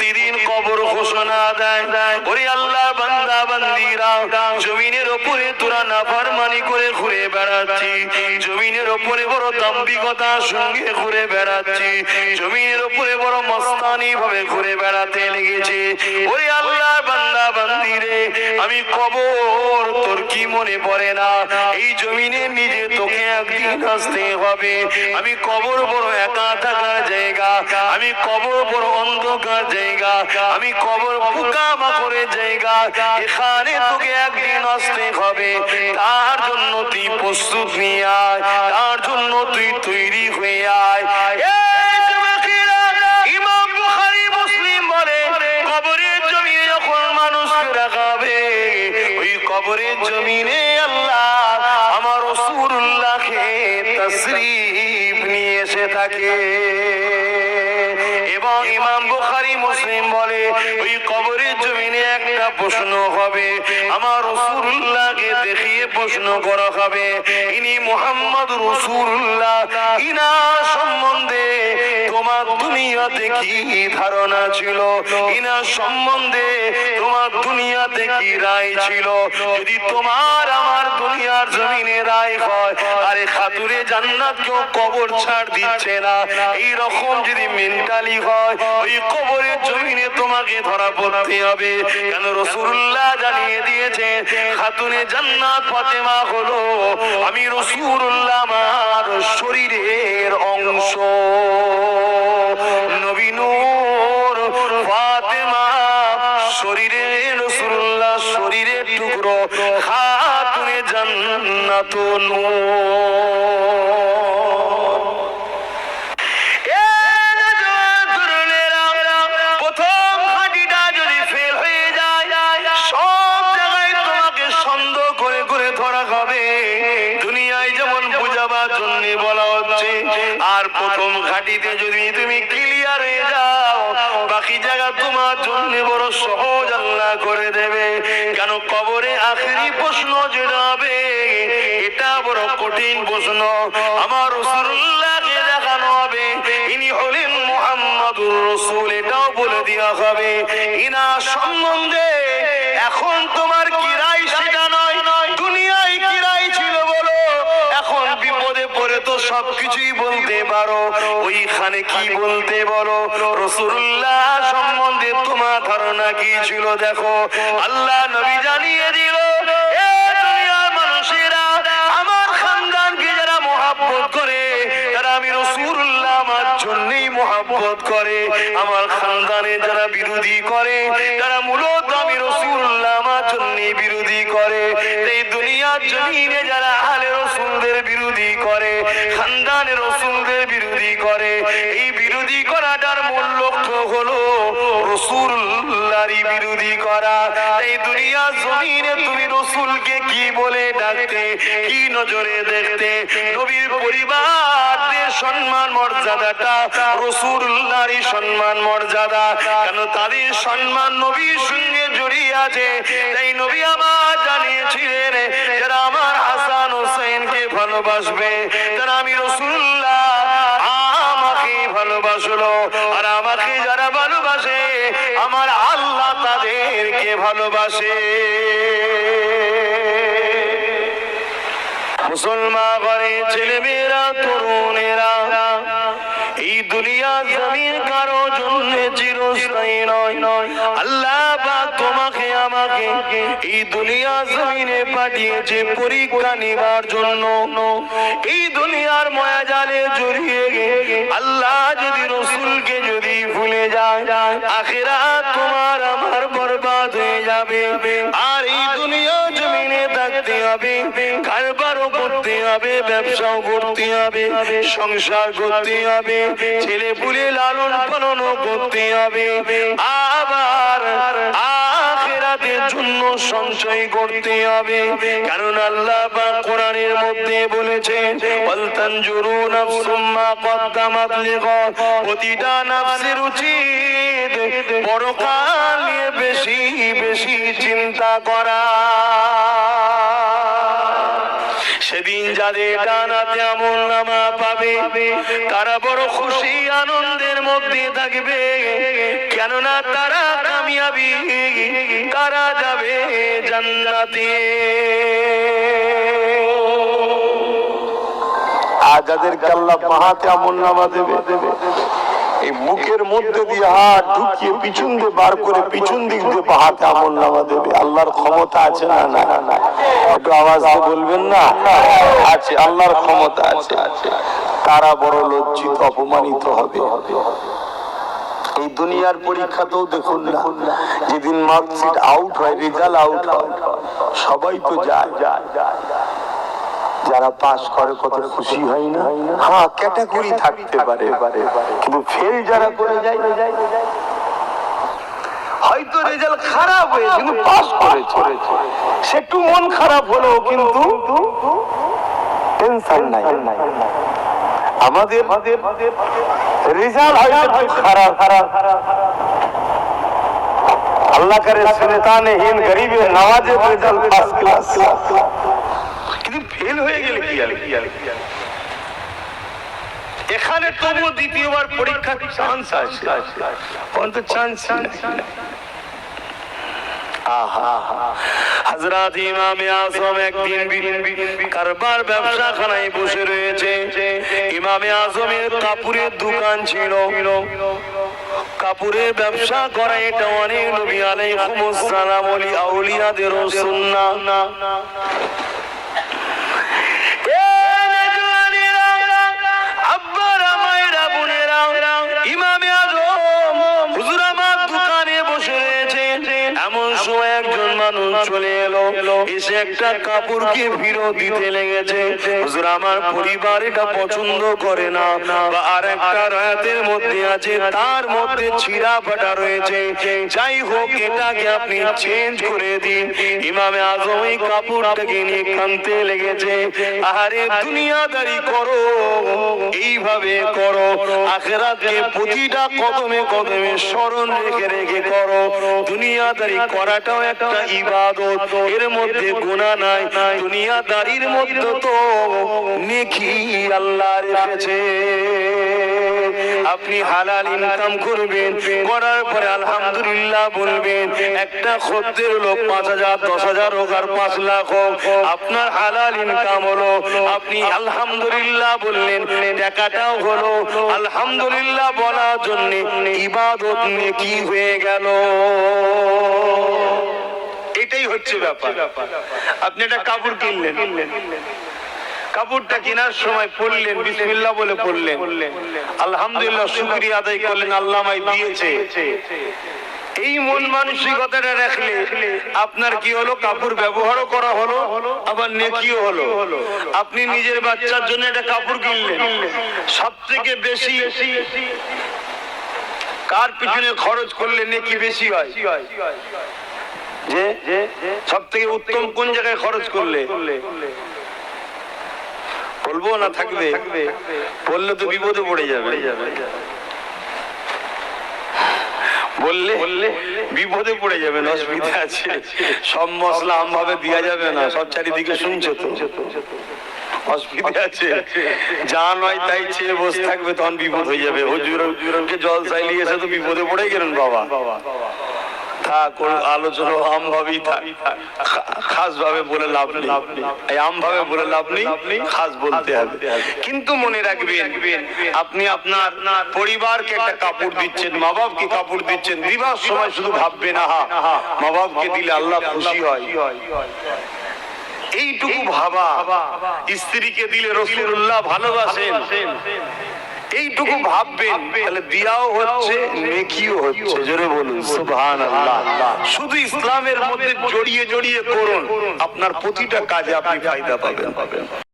প্রতিদিন কবর ঘোষণা দেয়, ওরে আল্লাহ বান্দা বান্দিরা, জমিনের উপরে তোরা নাফরমানি করে ঘুরে বেড়াচ্ছি, জমিনের উপরে বড় দাম্ভিকতার সঙ্গে ঘুরে বেড়াচ্ছি, জমিনের উপরে বড় মস্তানি ভাবে ঘুরে বেড়াতে লেগেছে। ওরে আল্লাহ বান্দা বান্দিরে, আমি কবর তোর কি মনে পড়ে না? এই জমিনে নিজে তোকে একদিন আসতে হবে। আমি কবর বড় একা থাকার জায়গা, আমি কবর বড় অন্ধকার জায়গা, আমি কবর পোকামাকড়ের জায়গা, এখানে তোকে একদিন আসতে হবে। তার জন্য তুই প্রস্তুত নিয়ে আয়, তার জন্য তুই তৈরি হয়ে আয়। ইমাম বুখারী মুসলিম বলে, কবরের জমিনে যখন মানুষকে রাখাবে, ওই কবরের জমিনে আল্লাহ আমার রাসূলুল্লাহকে তাশরীফ নিয়ে এসে থাকে। এবং ইমাম বুখারী মুসলিম বলে, ওই কবরের জমিনে একটা প্রশ্ন হবে, আমার রাসূলুল্লাহকে দেখিয়ে প্রশ্ন করা হবে, ইনি মুহাম্মদ রাসূলুল্লাহ, ইনা সম্বন্ধে তোমার দুনিয়াতে কি ধারণা ছিল, ইনা সম্বন্ধে তোমার দুনিয়াতে কি রায় ছিল? যদি তোমার আমার দুনিয়ার জমিনে রায় হয়, আরে খাতুরে জান্নাত কেউ কবর ছাড় দিচ্ছে না, এই রকম যদি মেন্টালি হয়, ওই কবরের জমিনে তোমাকে ধরা পড়তে হবে। কেন রাসূলুল্লাহ জানিয়ে দিয়েছে, খাতুনে জান্নাত ফাতেমা হলো আমি রাসূলুল্লাহ আমার শরীরের অংশ। নবী নূর ফাতেমা শরীরের, রাসূলুল্লাহ শরীরের টুকরো, খাতুনে জান্নাত নূর। আর প্রথম ঘাটিতে যদি তুমি ক্লিয়ার হয়ে যাও, বাকি জায়গা তোমার জন্য বড় সহজ আল্লাহ করে দেবে। কেন কবরে আখেরি প্রশ্ন যেটা হবে, এটা বড় কঠিন প্রশ্ন। আমার রাসূলুল্লাহকে দেখানো হবে, ইনি হলেন মুহাম্মাদুর রাসূল, এটাও বলে দেওয়া হবে। ইনা সম্বন্ধে এখন তোমার কি রায় সেটা নয়, দুনিয়ায় কি রায় ছিল বলো, এখন বিপদে পড়ে তো সবকিছুই বলতে পারো, ওইখানে কি বলতে বলো? রাসূলুল্লাহ সম্বন্ধে তোমার ধারণা কি ছিল? দেখো আল্লাহ নবী জানিয়ে দিল, এ দুনিয়ার মানুষেরা, আমার খানদানকে যারা মহব্বত করে, তারা আমি রাসূলুল্লাহ আমার জন্যই মহব্বত করে। আমার খানদানে যারা বিরোধী করে, তারা মূলত আমি রাসূলুল্লাহ আমার জন্যই বিরোধী করে। এই দুনিয়ার জমিনে যারা আহলে রাসূলদের বিরোধী করে, খানদানের রাসূলদের বিরোধী করে, এই বিরোধী করাটার মূল লক্ষ্য হলো রাসূলুল্লাহরই বিরোধী করা। এই দুনিয়ার জমিনে তুমি রাসূলকে কি বলে ডাকতে, কি নজরে দেখতে? নবীর পরিবারদের সম্মান মর্যাদাটা রাসূলুল্লাহরই সম্মান মর্যাদা। কেন তাদের সম্মান নবীর সঙ্গে জড়িয়ে আছে। তাই নবী আমার জানিয়েছিলেন, যারা আমার হাসান হোসেনকে ভালোবাসবে, তারা আমি রাসূলুল্লাহ আমাকে ভালোবাসলো, আর আমাকে যারা ভালোবাসে, আমার আল্লাহ তাদেরকে ভালোবাসে। মুসলমান ঘরে ছেলেমেয়েরা, তরুণেরা, এই দুনিয়া জমিন কারো জন্য চিরস্থায়ী নয়। আল্লাহ পাক তোমাকে আমাকে এই দুনিয়া জমিনে পাঠিয়েছে পরীক্ষা নেবার জন্য। এই দুনিয়ার মায়াজালে জড়িয়ে আল্লাহ যদি রাসূলকে যদি ভুলে যায়, আখিরাত তোমার আমার বরবাদ হয়ে যাবে। আর এই দুনিয়া জমিনে থাকতে হবে, কারবারও করতে হবে, ব্যবসাও করতে হবে, সংসার করতে হবে, ছেলে পুলে লালন পালনও করতে হবে, আবার আখিরাতের জন্য সঞ্চয় করতে হবে। কারণ আল্লাহ পাক কোরআনের মধ্যে বলেছেন, ওয়াল তানজুরু নাফসুম মা কদ্দামাত লিগাদ, প্রতিটা নফসের উচিত পরকাল নিয়ে বেশি বেশি চিন্তা করা। সেদিন যাদের ডানাতে আমলনামা পাবে তারা বড় খুশি আনন্দের মধ্যে থাকবে, কেননা তারা কামিয়াবি, তারা যাবে জান্নাতে। আর যাদেরকে আল্লাহ বাহাতে আমলনামা দেবে, এই বুকের মধ্যে দিয়ে হাত ঢুকিয়ে পিছন দিয়ে বার করে পিছন দিক দিয়ে বাহাতে আমলনামা দেবে। আল্লাহর ক্ষমতা আছে না? না, একটু আওয়াজ দিয়ে বলবেন না? আছে, আল্লাহর ক্ষমতা আছে। তারা বড় লজ্জিত অপমানিত হবে। এই দুনিয়ার পরীক্ষাতেও দেখুন না, যেদিন মার্কশিট আউট হয়, রেজাল্ট আউট হয়, সবাই তো যায়। যারা পাস করে কত খুশি হয় না? হ্যাঁ, ক্যাটাগরি থাকতে পারে, কিন্তু ফেল যারা করে যায়, হয়তো রেজাল্ট খারাপ হয়েছে কিন্তু পাস করেছে, সে একটু মন খারাপ হলো কিন্তু টেনশন নাই। আমাদের রেজাল্ট হয়তো খারাপ, আল্লাহ করে সুলতানে হিন্দ গরিবে নওয়াজে রেজাল্ট ফার্স্ট ক্লাস, কিন্তু ফেল হয়ে গেলে কি হবে? এখানে তবু দ্বিতীয়বার পরীক্ষার চান্স আছে, অন্ত চান্স হযরত ইমামে আযম একদিন কারবার ব্যবসাখানায় বসে রয়েছে। ইমামে আযমের কাপড়ের দোকান ছিল, কাপড়ের ব্যবসা করা এটা অনেক নবী আলাইহিস সালাম ওলি আউলিয়াদের সুন্নাহ। ইমামে আযম হুজুর আমার দোকানে বসে রয়েছে, এমন সময় একজন মানুষ চলে এলো, এসে একটা কাপড়কে ফেরত দিতে লেগেছে। হুজুর আমার পরিবার এটা পছন্দ করে না, বা আর একটা রায়াতের মধ্যে আছে তার মধ্যে ছিঁড়া ফাটা রয়েছে, যাই হোক এটাকে আপনি চেঞ্জ করে দিন। ইমামে আযম এই কাপড়টাকে নিয়ে কাঁদতে লেগেছে। আরে দুনিয়াদারি করো, এইভাবে করো, আখিরাতকে প্রতিটা কদমে কদমে স্মরণ রেখে রেখে করো। দুনিয়াদারি করাটাও একটা ইবাদত, এর মধ্যে গুনাহ নাই। দুনিয়াদারির মধ্যে তো নেকি আল্লাহ রেখেছে। আপনি হালাল ইনকাম করবেন, করার পরে আলহামদুলিল্লাহ বলবেন। একটা খদ্দের লোক 5,000 10,000 হোক আর 5 লাখ হোক, আপনার হালাল ইনকাম হলো, আপনি আলহামদুলিল্লাহ বললেন, টাকাটাও হলো। আলহামদুলিল্লাহ বলার জন্য ইবাদত নেকি হয়ে গেল। এটাই হচ্ছে ব্যাপার। আপনি একটা কাপড় কিনলেন, কাপড়টা কেনার সময় পড়লেন, বিসমিল্লাহ বলে পড়লেন, আলহামদুলিল্লাহ শুকরিয়া আদায় করলেন, আল্লাহ আমায় দিয়েছে। এই মন মানসিকতাটা রাখলে আপনার কি হলো? কাপড় ব্যবহারও করা হলো, আবার নেকিও হলো। আপনি নিজের বাচ্চার জন্য একটা কাপড় কিনলেন, সব থেকে বেশি কার পিছনে খরচ করলে নেকি বেশি হয়? যে সব থেকে উত্তম কোন জায়গায় খরচ করলে? বলবো না থাকবে? বললে তো বিপদে পড়ে যাবে, বললে বিপদে পড়ে যাবেন, অসুবিধা আছে। সব মশলা আমভাবে দেওয়া যাবে না, সব চারিদিকে শুনছো তো, অসুবিধা আছে। যা নয় তাই চেয়ে বসে থাকবে, তখন বিপদ হয়ে যাবে। হুজুরকে জল চাইলে এসে তো বিপদে পড়ে গেলেন বাবা। থাক, আলোচনা আম ভাবেই থাক, খাস ভাবে বলে লাভ নেই। আম ভাবে বলে লাভ নেই, খাস বলতে হবে। কিন্তু মনে রাখবেন, আপনি আপনার পরিবারকে একটা কাপড় দিচ্ছেন, মা বাপকে কাপড় দিচ্ছেন, দিবার সময় শুধু ভাববেন আহা মা বাপকে দিলে আল্লাহ খুশি হয়, এইটুকু ভাবা। স্ত্রীকে দিলে রাসূলুল্লাহ ভালোবাসেন, এইটুকু ভাববেন, তাহলে দিয়াও হচ্ছে, নেকিও হচ্ছে। জোরে বলুন সুবহানাল্লাহ। শুধু ইসলামের মধ্যে জড়িয়ে জড়িয়ে করুন, আপনার প্রতিটা কাজে আপনি ফায়দা পাবেন।